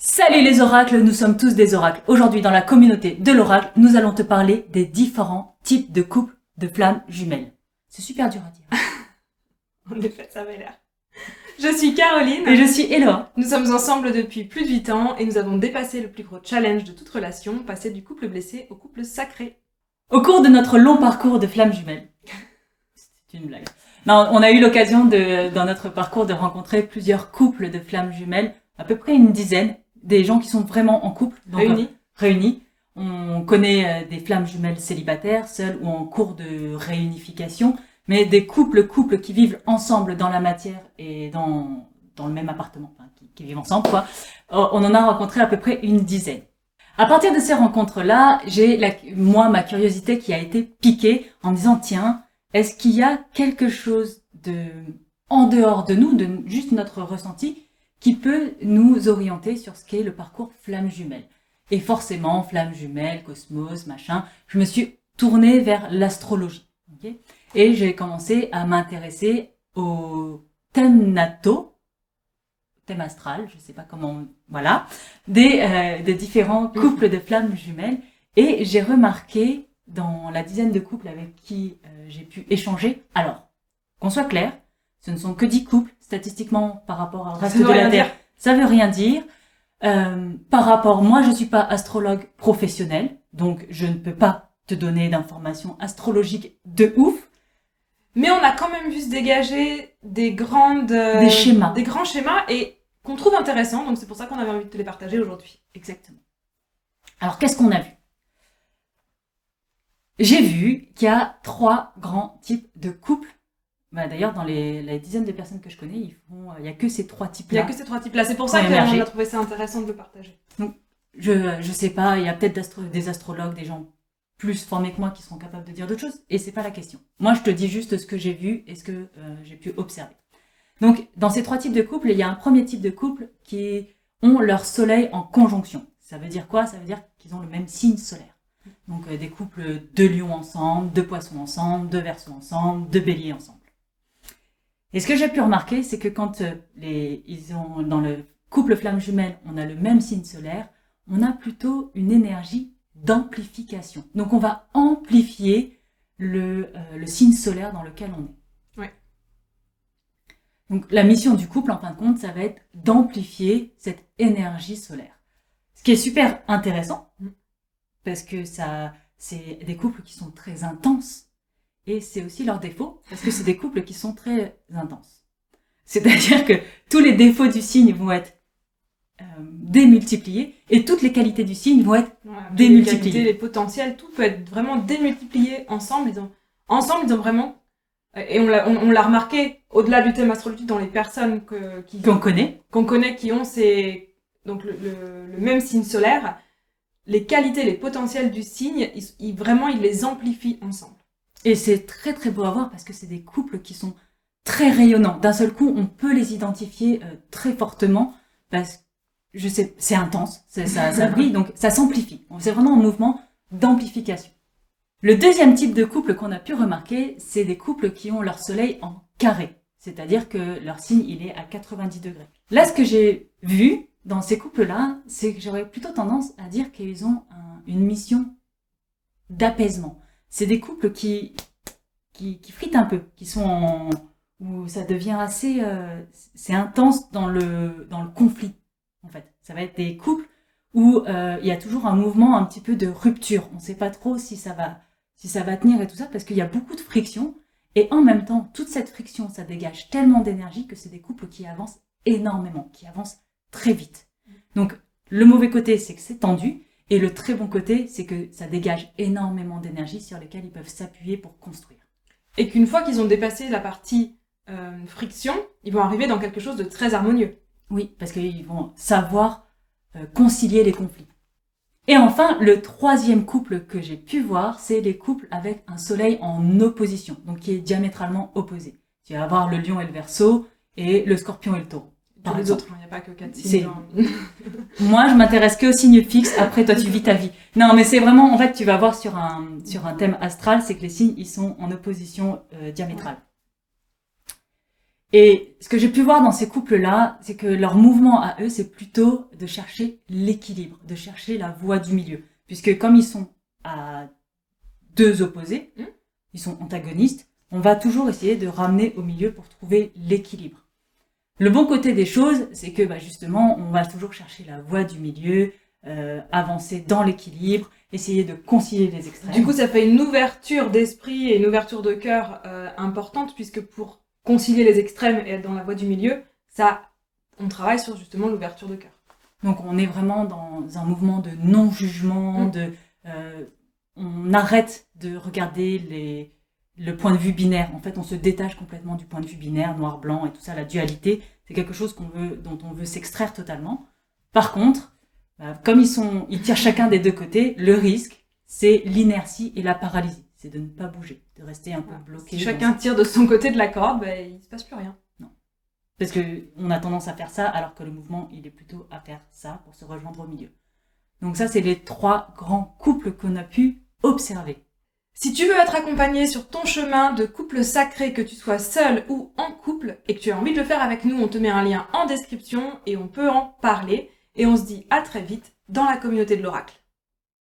Salut les oracles, nous sommes tous des oracles. Aujourd'hui, dans la communauté de l'oracle, nous allons te parler des différents types de couples de flammes jumelles. C'est super dur à dire. En effet, ça avait l'air. Je suis Caroline. Et je suis Eloi. Nous sommes ensemble depuis plus de 8 ans et nous avons dépassé le plus gros challenge de toute relation, passer du couple blessé au couple sacré. Au cours de notre long parcours de flammes jumelles. C'est une blague. Non, on a eu l'occasion dans notre parcours de rencontrer plusieurs couples de flammes jumelles, à peu près une dizaine, des gens qui sont vraiment en couple. Donc, réunis. On connaît des flammes jumelles célibataires, seules ou en cours de réunification, mais des couples qui vivent ensemble dans la matière et dans le même appartement, enfin, qui vivent ensemble, quoi. On en a rencontré à peu près une dizaine. À partir de ces rencontres-là, j'ai ma curiosité qui a été piquée en me disant, tiens, est-ce qu'il y a quelque chose en dehors de nous, de juste notre ressenti, qui peut nous orienter sur ce qu'est le parcours flamme jumelle? Et forcément, flamme jumelle, cosmos, machin, je me suis tournée vers l'astrologie. Okay, et j'ai commencé à m'intéresser au thème nataux, thème astral, je sais pas comment, voilà, des différents couples de flammes jumelles. Et j'ai remarqué dans la dizaine de couples avec qui j'ai pu échanger, alors, qu'on soit clair, ce ne sont que 10 couples, statistiquement, par rapport au reste de la Terre, ça veut rien dire. Par rapport, moi je suis pas astrologue professionnel, donc je ne peux pas te donner d'informations astrologiques de ouf. Mais on a quand même vu se dégager des grands schémas et qu'on trouve intéressants, donc c'est pour ça qu'on avait envie de te les partager aujourd'hui. Exactement. Alors qu'est-ce qu'on a vu? J'ai vu qu'il y a 3 grands types de couples. Bah, d'ailleurs, dans les dizaines de personnes que je connais, il y a que ces 3 types-là. Il y a que ces 3 types-là. C'est pour ça qu'on a trouvé ça intéressant de le partager. Donc, je sais pas, il y a peut-être des astrologues, des gens plus formés que moi qui seront capables de dire d'autres choses. Et c'est pas la question. Moi, je te dis juste ce que j'ai vu et ce que j'ai pu observer. Donc, dans ces 3 types de couples, il y a un premier type de couple qui ont leur soleil en conjonction. Ça veut dire quoi? Ça veut dire qu'ils ont le même signe solaire. Donc, des couples de lions ensemble, de poissons ensemble, de verseaux ensemble, de béliers ensemble. Et ce que j'ai pu remarquer, c'est que quand dans le couple flamme jumelle, on a le même signe solaire, on a plutôt une énergie d'amplification. Donc on va amplifier le signe solaire dans lequel on est. Ouais. Donc la mission du couple, en fin de compte, ça va être d'amplifier cette énergie solaire. Ce qui est super intéressant, parce que c'est des couples qui sont très intenses. Et c'est aussi leur défaut, parce que c'est des couples qui sont très intenses. C'est-à-dire que tous les défauts du signe vont être démultipliés, et toutes les qualités du signe vont être démultipliées. Les qualités, les potentiels, tout peut être vraiment démultiplié ensemble. Ils ont vraiment... Et on l'a remarqué, au-delà du thème astrologique, dans les personnes qu'on connaît, qui ont donc le même signe solaire, les qualités, les potentiels du signe, ils les amplifient ensemble. Et c'est très très beau à voir parce que c'est des couples qui sont très rayonnants. D'un seul coup, on peut les identifier très fortement parce que c'est intense, ça brille, donc ça s'amplifie. C'est vraiment un mouvement d'amplification. Le deuxième type de couple qu'on a pu remarquer, c'est des couples qui ont leur soleil en carré. C'est-à-dire que leur signe, il est à 90 degrés. Là, ce que j'ai vu dans ces couples-là, c'est que j'aurais plutôt tendance à dire qu'ils ont une mission d'apaisement. C'est des couples qui fritent un peu, qui sont où ça devient assez, c'est intense dans le conflit, en fait. Ça va être des couples où il y a toujours un mouvement un petit peu de rupture. On ne sait pas trop si ça va tenir et tout ça, parce qu'il y a beaucoup de friction. Et en même temps, toute cette friction, ça dégage tellement d'énergie que c'est des couples qui avancent énormément, qui avancent très vite. Donc, le mauvais côté, c'est que c'est tendu. Et le très bon côté, c'est que ça dégage énormément d'énergie sur lesquelles ils peuvent s'appuyer pour construire. Et qu'une fois qu'ils ont dépassé la partie friction, ils vont arriver dans quelque chose de très harmonieux. Oui, parce qu'ils vont savoir concilier les conflits. Et enfin, le troisième couple que j'ai pu voir, c'est les couples avec un soleil en opposition, donc qui est diamétralement opposé. Tu vas avoir le lion et le verseau, et le scorpion et le taureau. Tous les autres, il n'y a pas que 4 signes. Moi, je m'intéresse que aux signes fixes. Après, toi, tu vis ta vie. Non, mais c'est vraiment, en fait, tu vas voir sur un thème astral, c'est que les signes, ils sont en opposition diamétrale. Et ce que j'ai pu voir dans ces couples-là, c'est que leur mouvement à eux, c'est plutôt de chercher l'équilibre, de chercher la voie du milieu. Puisque comme ils sont à deux opposés, ils sont antagonistes, on va toujours essayer de ramener au milieu pour trouver l'équilibre. Le bon côté des choses, c'est que justement, on va toujours chercher la voie du milieu, avancer dans l'équilibre, essayer de concilier les extrêmes. Du coup, ça fait une ouverture d'esprit et une ouverture de cœur importante, puisque pour concilier les extrêmes et être dans la voie du milieu, on travaille sur justement l'ouverture de cœur. Donc on est vraiment dans un mouvement de non-jugement, on arrête de regarder le point de vue binaire. En fait, on se détache complètement du point de vue binaire, noir-blanc et tout ça, la dualité. C'est quelque chose dont on veut s'extraire totalement. Par contre, comme ils tirent chacun des deux côtés, le risque, c'est l'inertie et la paralysie. C'est de ne pas bouger, de rester un peu bloqué. Si chacun tire de son côté de la corde, il se passe plus rien. Non. Parce qu'on a tendance à faire ça, alors que le mouvement, il est plutôt à faire ça pour se rejoindre au milieu. Donc ça, c'est les 3 grands couples qu'on a pu observer. Si tu veux être accompagné sur ton chemin de couple sacré, que tu sois seul ou en couple, et que tu as envie de le faire avec nous, on te met un lien en description et on peut en parler. Et on se dit à très vite dans la communauté de l'Oracle.